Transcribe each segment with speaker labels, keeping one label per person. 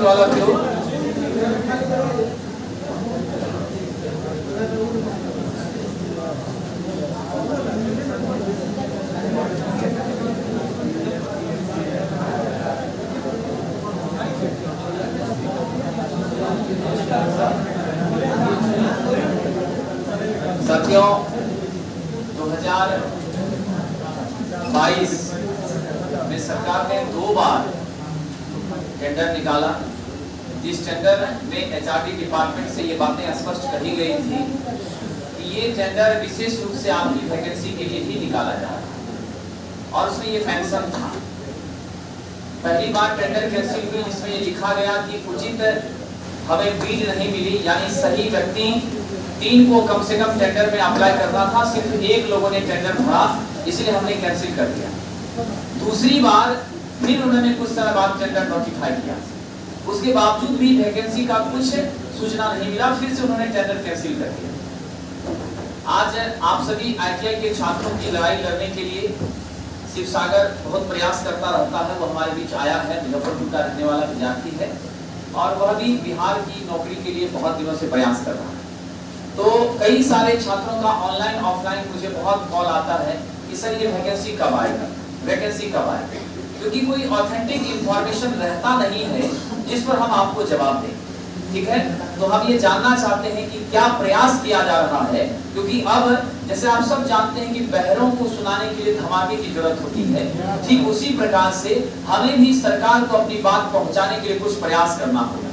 Speaker 1: to all of you. साथियों, 2022 में सरकार ने 2 बार टेंडर निकाला। जिस टेंडर में एचआरडी डिपार्टमेंट से ये बातें स्पष्ट कही गई थी कि ये टेंडर विशेष रूप से आपकी वैकेंसी के लिए ही निकाला जा रहा है, और उसमें ये मेंशन था। पहली बार टेंडर कैंसिल हुई जिसमें ये लिखा गया कि उचित हमें बीड नहीं मिली, यानी सही व्यक्ति 3 को कम से कम टेंडर में अप्लाई करना था, सिर्फ 1 लोगों ने टेंडर भरा, इसलिए हमने कैंसिल कर दिया। दूसरी बार फिर उन्होंने कुछ समय बाद टेंडर नोटिफाई किया, उसके बावजूद भी वैकेंसी का कुछ सूचना नहीं मिला, फिर से उन्होंने टेंडर कैंसिल कर दिया। आज आप सभी आईटीआई के छात्रों की लड़ाई लड़ने के लिए शिवसागर बहुत प्रयास करता रहता है। वो हमारे बीच आया है, मुजफ्फरपुर का रहने वाला विद्यार्थी है, और वह भी बिहार की नौकरी के लिए बहुत दिनों से प्रयास कर रहा है। तो कई सारे छात्रों का ऑनलाइन ऑफलाइन मुझे बहुत कॉल आता है कि सर ये वैकेंसी कब आएगा, वैकेंसी कब आएगा, क्योंकि कोई ऑथेंटिक इंफॉर्मेशन रहता नहीं है जिस पर हम आपको जवाब दें। ठीक है, तो हम ये जानना चाहते हैं कि क्या प्रयास किया जा रहा है, क्योंकि अब जैसे आप सब जानते हैं कि बहरों को सुनाने के लिए धमाके की जरूरत होती है, ठीक उसी प्रकार से हमें भी सरकार को अपनी बात पहुंचाने के लिए कुछ प्रयास करना होगा,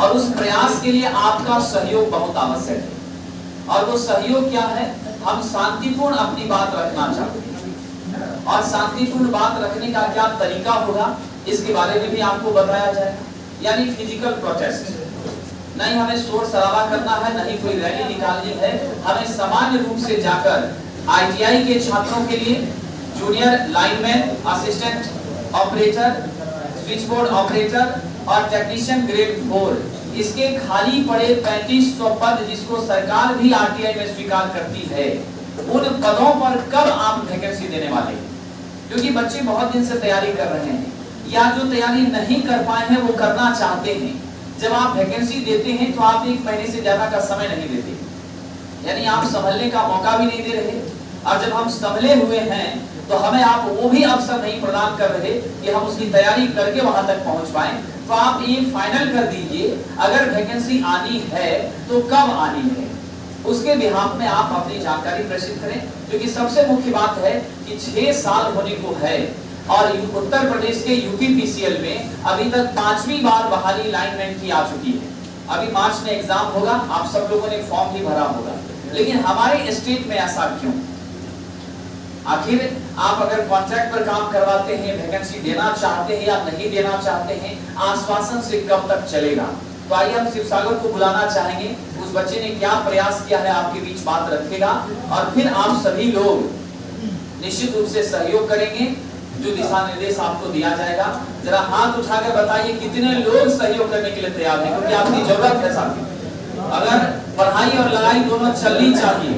Speaker 1: और उस प्रयास के लिए आपका सहयोग बहुत आवश्यक है। और वो सहयोग क्या है? हम शांतिपूर्ण अपनी बात रखना चाहते हैं, और शांतिपूर्ण बात रखने का क्या तरीका होगा इसके बारे में भी आपको बताया जाएगा। यानी फिजिकल प्रोटेस्ट, नहीं हमें शोर शराबा करना है, नहीं कोई रैली निकालनी है, हमें सामान्य रूप से जाकर आईटीआई के छात्रों के लिए junior lineman, assistant operator, switch board operator और टेक्नीशियन ग्रेड 4 इसके खाली पड़े 3500 पद जिसको सरकार भी आरटीआई में स्वीकार करती है, उन पदों पर कब आप वैकेंसी देने वाले हैं? क्योंकि बच्चे बहुत दिन से तैयारी कर रहे हैं, या जो तैयारी नहीं कर पाए हैं वो करना चाहते हैं। जब आप वैकेंसी देते हैं तो आप 1 महीने से ज्यादा का समय नहीं देते, यानी आप संभलने का मौका भी नहीं दे रहे, और जब हम संभले हुए हैं तो हमें आप वो भी अवसर नहीं प्रदान कर रहे कि हम उसकी तैयारी करके वहां तक पहुंच पाए। तो आप ये फाइनल कर दीजिए, अगर वैकेंसी आनी है तो कब आनी है, उसके बिहाफ में आप अपनी जानकारी प्रेषित करें। क्योंकि सबसे मुख्य बात है कि 6 साल होने को है, और उत्तर प्रदेश के यूपीपीसीएल में अभी तक 5वीं बार बहाली लाइनमैन की आ चुकी है। अभी मार्च में एग्जाम होगा, आप सब लोगों ने फॉर्म भी भरा होगा, लेकिन हमारे स्टेट में ऐसा क्यों? आखिर आप अगर कॉन्ट्रैक्ट पर काम करवाते हैं, वैकेंसी देना चाहते हैं या नहीं देना चाहते हैं, आश्वासन से कब तक चलेगा? तो आइए हम शिवसागर को बुलाना चाहेंगे, उस बच्चे ने क्या प्रयास किया है आपके बीच बात रखेगा, और फिर आप सभी लोग निश्चित रूप से सहयोग करेंगे जो दिशा निर्देश आपको दिया जाएगा। जरा हाथ उठाकर बताइए कितने लोग सहयोग करने के लिए तैयार हैं, क्योंकि आपकी जरूरत है साथी। अगर पढ़ाई और लड़ाई दोनों चलनी चाहिए,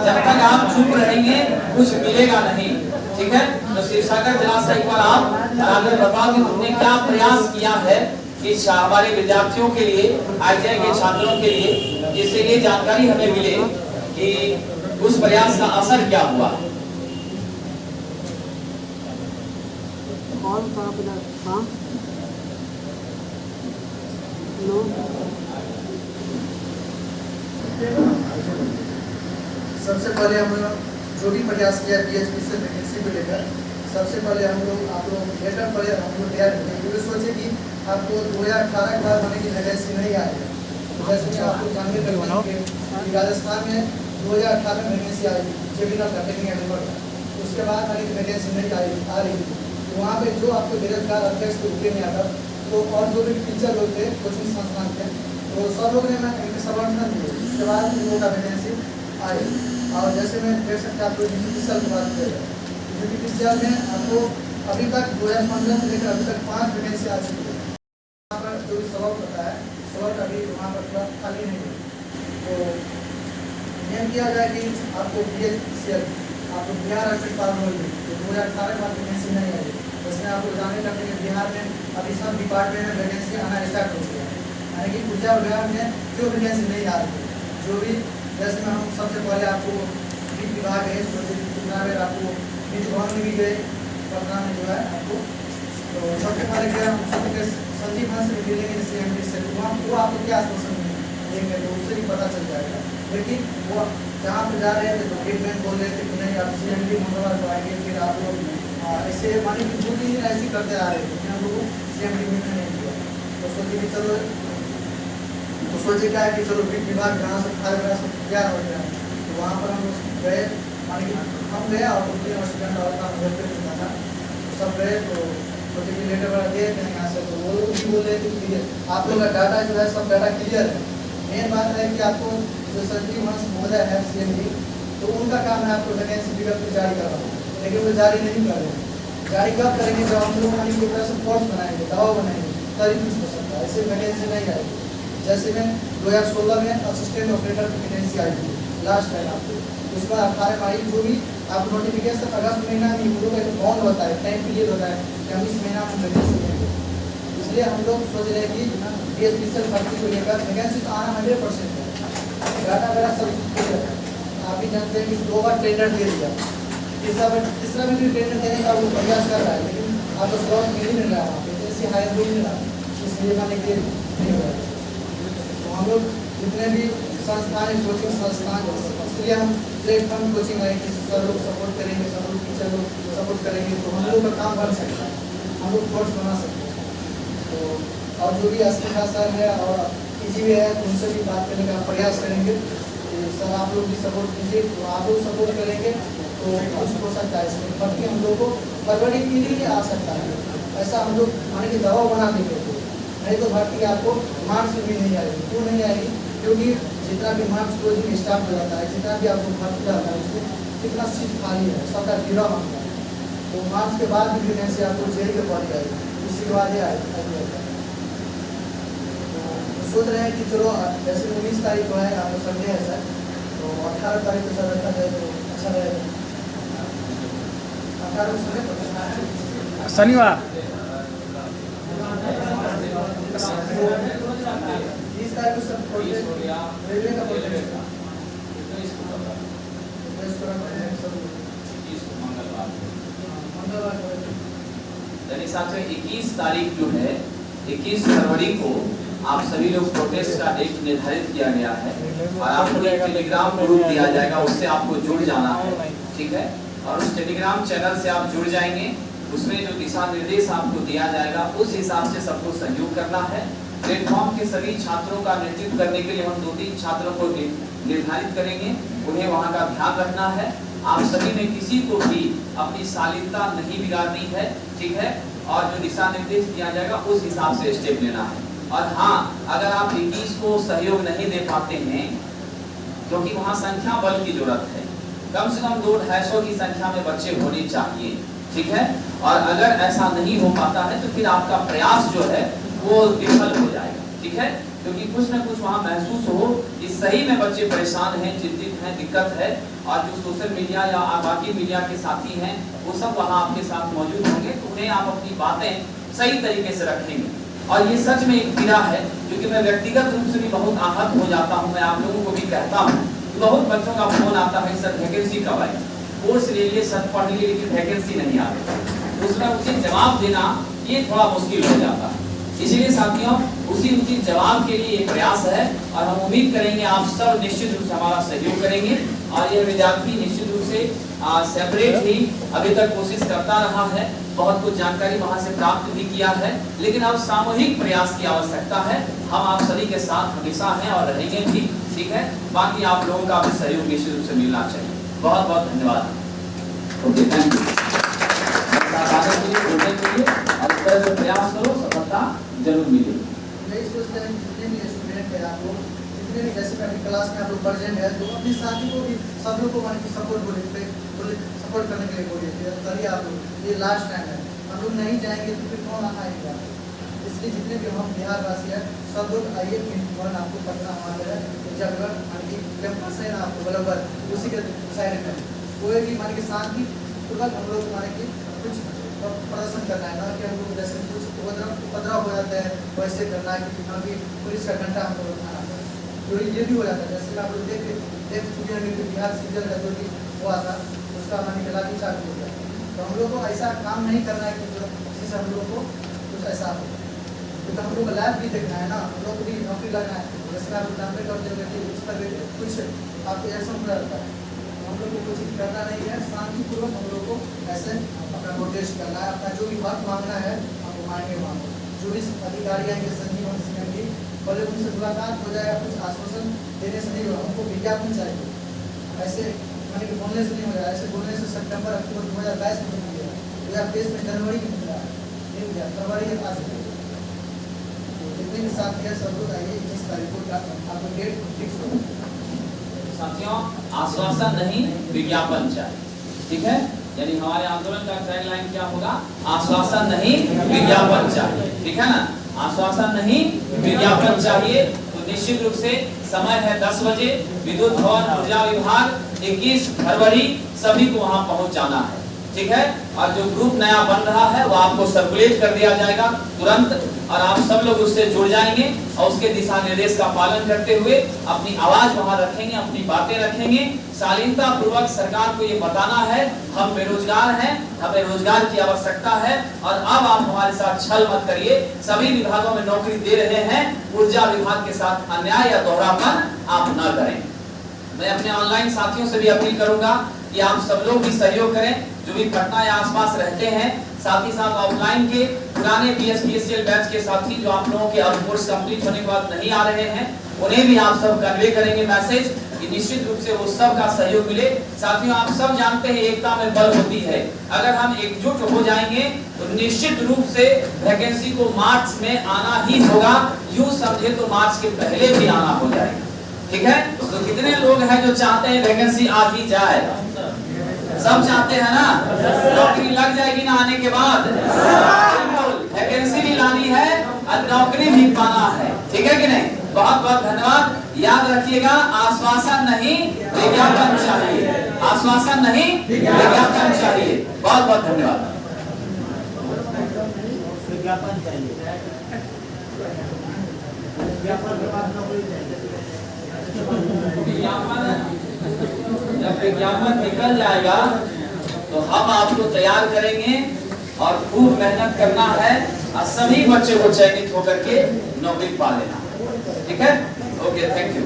Speaker 1: जब तक आप चुप रहेंगे कुछ मिलेगा नहीं। ठीक है, तो शिवसागर जरा से एक बार आप आगे बताओ कि तुमने क्या प्रयास किया है इस हमारे विद्यार्थियों के लिए, आईटीआई के छात्रों के लिए, जिससे ये जानकारी हमें मिले कि उस प्रयास का असर क्या हुआ।
Speaker 2: सबसे पहले हम लोग जो भी प्रयास किया पीएचडी से वैकेंसी को लेकर, सबसे पहले हम लोग आप लोग लेटर पर हम लोग तैयार करेंगे, क्योंकि सोचे कि आपको 2018 के बाद होने की वैकेंसी नहीं आएगी। जैसे कि आपको जानते हैं कि राजस्थान में 2018 में वैकेंसी आई जेबीना टेक्निकल एडवर्ड, उसके बाद आने की वैकेंसी नहीं आ रही थी। तो वहाँ पे जो आपको बेरोजगार अध्यक्ष के रूप में आता, तो और जो भी टीचर लोग थे, कोचिंग संस्थान थे, तो सब लोग ने इनके समर्थन दिए। उसके बाद इन लोगों का वैकेंसी आई, और जैसे मैं देख सकते हैं आपको यूपीपीसीएल की बात करें, यूपीपीसीएल में आपको अभी तक 2015 से लेकर अभी तक 5 वैकेंसी आ चुकी है। वहाँ पर जो भी स्लॉट होता है, स्लॉट अभी वहाँ पर पूरा खाली नहीं है। तो नियम किया जाए कि आपको बीएचपीसीएल आपको बिहार स्टेट पार होगी, तो 2018 में वैकेंसी नहीं आई, जैसे आप लोग जानने लगते हैं बिहार में अभी सब डिपार्टमेंट में वैकेंसी आना स्टार्ट हो गया है, यानी कि पूजा विभाग में जो वैकेंसी नहीं आ रही है, जो भी जैसे हम सबसे पहले आपको वित्त विभाग है, कितना बेर आपको वित्त भवन में भी गए पटना में जो है आपको, तो सबसे पहले क्या हम सबके संजीव भाई से मिलेंगे CMD से, वहाँ वो आपको क्या आश्वासन देंगे तो उससे भी पता चल जाएगा। लेकिन वो जहाँ पे जा रहे थे तो ट्रीटमेंट बोल रहे थे कि नहीं आप CMD मंगलवार को आएंगे, फिर आप लोग ऐसे माने कि 2-3 दिन ऐसे करते आ रहे थे, फिर हम लोग को CMD मिलने नहीं दिया। तो सोचे कि चलो, तो सोचे क्या है कि चलो वित्त विभाग जहाँ से खाए वगैरह सब तैयार हो गया, तो वहाँ पर हम लोग गए, माने कि हम गए और 2-3 स्टूडेंट और काम घर पे मिलता था, तो सब गए तो सोचे कि लेटर वगैरह दे दें यहाँ से, तो वो लोग भी बोल रहे थे कि आप लोग का डाटा जो है सब डाटा क्लियर है। मेन बात है कि आपको जो संजीव हंस महोदय है CMD, तो उनका काम है आपको वैकेंसी विज्ञप्ति जारी करना, लेकिन वो जारी नहीं कर रहे हैं। जारी कब करेंगे जब हम लोग एक तरह से कोर्स बनाएंगे, दबाव बनाएंगे, तभी कुछ हो सकता है, ऐसे वैकेंसी नहीं आएगी। जैसे में 2016 में असिस्टेंट ऑपरेटर की वैकेंसी आई थी लास्ट टाइम आपको, उसके बाद 18 में आई, जो भी आपको नोटिफिकेशन अगस्त महीना में हम लोग का बॉन्ड होता है, टाइम पीरियड होता है कि हम इस महीना में वैकेंसी देंगे। इसलिए हम लोग सोच रहे हैं कि DSPCL भर्ती को लेकर वैकेंसी तो आना 100% है, डाटा वगैरह सब क्लियर है। आप भी जानते हैं कि 2 बार टेंडर दे दिया, तीसरा में भी टेंडर देने का वो प्रयास कर रहा है, लेकिन आपको स्लॉट मिल ही नहीं रहा, वैकेंसी हायर हो ही नहीं रहा, इसलिए माने कि नहीं हो रहा है। तो हम लोग जितने भी संस्थान कोचिंग संस्थान, इसलिए हम प्लेटफॉर्म कोचिंग आए कि सब लोग सपोर्ट करेंगे, सब लोग टीचर लोग सपोर्ट करेंगे, तो हम लोग का काम बन सकता है, हम लोग कोर्स बना सकते हैं। तो और जो भी अस्मिता सर है और PG भी है, तो उनसे भी बात करने का प्रयास करेंगे कि सर आप लोग भी सपोर्ट कीजिए, तो आप लोग सपोर्ट करेंगे तो कुछ हो सकता है इसमें, बाकी हम लोग को फरवरी के लिए आ सकता है, ऐसा हम लोग माने कि दबाव बना देंगे। नहीं तो भर्ती आपको मार्च में भी नहीं आएगी। क्यों नहीं आएगी? क्योंकि जितना भी मार्च कोचिंग स्टाफ हो जाता है, जितना भी आपको भर्ती जाता है, उसमें कितना सीट खाली है, सबका गिरा मांगता है, तो मार्च के बाद भी वैकेंसी आपको जेल के पड़ जाएगी, उसके बाद ही आएगी। तो सोच रहे हैं कि चलो जैसे 19 तारीख को है, आपको संडे है सर, तो 18 तारीख को सर रखा जाए तो अच्छा रहेगा। 18 संडे
Speaker 3: शनिवार
Speaker 2: 20 तारीख को सब रेलवे का प्रोजेक्ट मंगलवार
Speaker 1: साथियों 21 तारीख जो है, 21 फरवरी को आप सभी लोग प्रोटेस्ट का डेट निर्धारित किया गया है और आपको एक टेलीग्राम ग्रुप दिया जाएगा, उससे आपको जुड़ जाना है, ठीक है। और उस टेलीग्राम चैनल से आप जुड़ जाएंगे, उसमें जो दिशा निर्देश आपको दिया जाएगा उस हिसाब से सबको सहयोग करना है। प्लेटफॉर्म के सभी छात्रों का नेतृत्व करने के लिए हम 2-3 छात्रों को निर्धारित करेंगे, उन्हें वहां का ध्यान रखना है। आप सभी में किसी को भी अपनी शालीनता नहीं बिगाड़नी है, ठीक है। और जो दिशा निर्देश दिया जाएगा उस हिसाब से स्टेप लेना है। और हाँ, अगर आप 21 को सहयोग नहीं दे पाते हैं, क्योंकि वहाँ संख्या बल की जरूरत है, कम से कम 200-250 की संख्या में बच्चे होने चाहिए, ठीक है। और अगर ऐसा नहीं हो पाता है तो फिर आपका प्रयास जो है वो विफल हो जाएगा, ठीक है। क्योंकि कुछ ना कुछ वहाँ महसूस हो कि सही में बच्चे परेशान हैं, चिंतित हैं, दिक्कत है, और जो सोशल मीडिया या बाकी मीडिया के साथी हैं वो सब वहाँ आपके साथ मौजूद होंगे, तो उन्हें आप अपनी बातें सही तरीके से रखेंगे। और ये सच में एक पीड़ा है, क्योंकि मैं व्यक्तिगत रूप से भी बहुत आहत हो जाता हूँ। मैं आप लोगों को भी कहता हूँ, बहुत बच्चों का फोन आता है, सर वैकेंसी कब आई, कोर्स ले लिए, सर पढ़ लिए, लेकिन वैकेंसी नहीं आ रही। उसमें उचित जवाब देना ये थोड़ा मुश्किल हो जाता है। इसीलिए साथियों, उसी उचित जवाब के लिए ये प्रयास है और हम उम्मीद करेंगे आप सब निश्चित रूप से हमारा सहयोग करेंगे। और ये विद्यार्थी निश्चित रूप से सेपरेट ही अभी तक कोशिश करता रहा है, बहुत कुछ जानकारी वहां से प्राप्त भी किया है, लेकिन अब सामूहिक प्रयास की आवश्यकता है। हम आप सभी के साथ हमेशा हैं और रहेंगे भी, ठीक है। बाकी आप लोगों का भी सहयोग निश्चित रूप से मिलना चाहिए। बहुत बहुत धन्यवाद। Okay, thank you. प्रयास करो, सफलता जरूर मिलेगी।
Speaker 2: यही सोचते हैं जितने भी स्टूडेंट है, आप लोग जितने भी जैसे कि क्लास में आप लोग प्रेजेंट है, तो अपने साथी को भी सब लोग को मान के सपोर्ट सपोर्ट करने के लिए बोलिए। चलिए आप लोग, ये लास्ट टाइम है, हम लोग नहीं जाएंगे तो फिर कौन आएगा। इसलिए जितने भी हम बिहार वासी हैं सब लोग आइए। वन आपको पटना हमारे जगह मान की कैंपस है ना, आपको बराबर उसी के साइड में कोई भी मान के शांति तुरंत हम लोग मान के कुछ प्रदर्शन करना है, ना कि हम लोग जैसे कुछ उपद्रव हो जाते हैं वैसे करना है, कि ना कि पुलिस का घंटा हम लोग उठाना है। जो ये भी हो जाता है, जैसे आप लोग देख चुके हैं कि बिहार सीजन का जो भी हुआ था उसका मान के लाठी चार्ज हो गया। तो हम लोग को ऐसा काम नहीं करना है कि जिससे हम लोग को कुछ ऐसा हो, क्योंकि हम लोग को लाइफ भी देखना है ना, हम लोग को भी नौकरी लगना है। जैसे आप जानते करते कि उस पर कुछ आपको एक्शन पूरा रहता है, हम लोग को कुछ चीज़ करना नहीं है, शांतिपूर्वक हम लोग को ऐसे अपना प्रोटेस्ट करना है, अपना जो भी बात मांगना है हमको मांगे मांगो। जो भी अधिकारी आएंगे संजीवन सिंह जी, पहले उनसे मुलाकात हो जाएगा, कुछ आश्वासन देने से नहीं होगा, हमको विज्ञापन चाहिए, ऐसे मैंने कि बोलने से नहीं हो जाए। ऐसे बोलने से सितंबर अक्टूबर 2022 में नहीं मिलेगा, 2023 में जनवरी में मिल रहा है, नहीं मिला फरवरी के पास मिलेगा। जितने भी साथी हैं सब लोग आइए 21 तारीख को आपको डेट फिक्स हो।
Speaker 1: साथियों, आश्वासन नहीं विज्ञापन चाहिए, ठीक है। यानी हमारे आंदोलन का टैगलाइन क्या होगा? आश्वासन नहीं विज्ञापन चाहिए, ठीक है ना। आश्वासन नहीं विज्ञापन चाहिए। तो निश्चित रूप से समय है 10 बजे, विद्युत भवन ऊर्जा विभाग 21 फरवरी सभी को वहां पहुंच जाना है, ठीक है। और जो ग्रुप नया बन रहा है वो आपको सर्कुलेट कर दिया जाएगा तुरंत, और आप सब लोग उससे जुड़ जाएंगे और उसके दिशा निर्देश का पालन करते हुए अपनी आवाज वहां रखेंगे, अपनी बातें रखेंगे। शालीनता पूर्वक सरकार को ये बताना है हम बेरोजगार हैं, हमें रोजगार की आवश्यकता है, और अब आप हमारे साथ छल मत करिए। सभी विभागों में नौकरी दे रहे हैं, ऊर्जा विभाग के साथ अन्याय या दोहरापन आप न करें। मैं अपने ऑनलाइन साथियों से भी अपील करूंगा कि आप सब लोग भी सहयोग करें, जो भी पटना या आसपास रहते हैं। साथ ही साथ ऑफलाइन के पुराने BSPSL बैच के साथी जो आप लोगों के अब कोर्स कंप्लीट होने के बाद नहीं आ रहे हैं, उन्हें भी आप सब कन्वे करेंगे मैसेज कि निश्चित रूप से वो सब का सहयोग मिले। साथियों, आप सब जानते हैं एकता में बल होती है। अगर हम एकजुट हो जाएंगे तो निश्चित रूप से वैकेंसी को मार्च में आना ही होगा। यूं समझे तो मार्च के पहले भी आना हो जाएगा, ठीक है। तो कितने लोग हैं जो चाहते हैं वैकेंसी आ ही जाए? सब चाहते हैं ना? नौकरी लग जाएगी ना आने के बाद? वैकेंसी भी लानी है और नौकरी भी पाना है, ठीक है कि नहीं? बहुत बहुत धन्यवाद। याद रखिएगा, आश्वासन नहीं विज्ञापन चाहिए, आश्वासन नहीं विज्ञापन चाहिए। बहुत बहुत धन्यवाद।
Speaker 3: विज्ञापन चाहिए, विज्ञापन के बाद नौकरी चाहिए।
Speaker 1: जब विज्ञापन निकल जाएगा तो हम आपको तैयार करेंगे और खूब मेहनत करना है और सभी बच्चों को चयनित होकर के नौकरी पा लेना, ठीक है। Okay, thank you.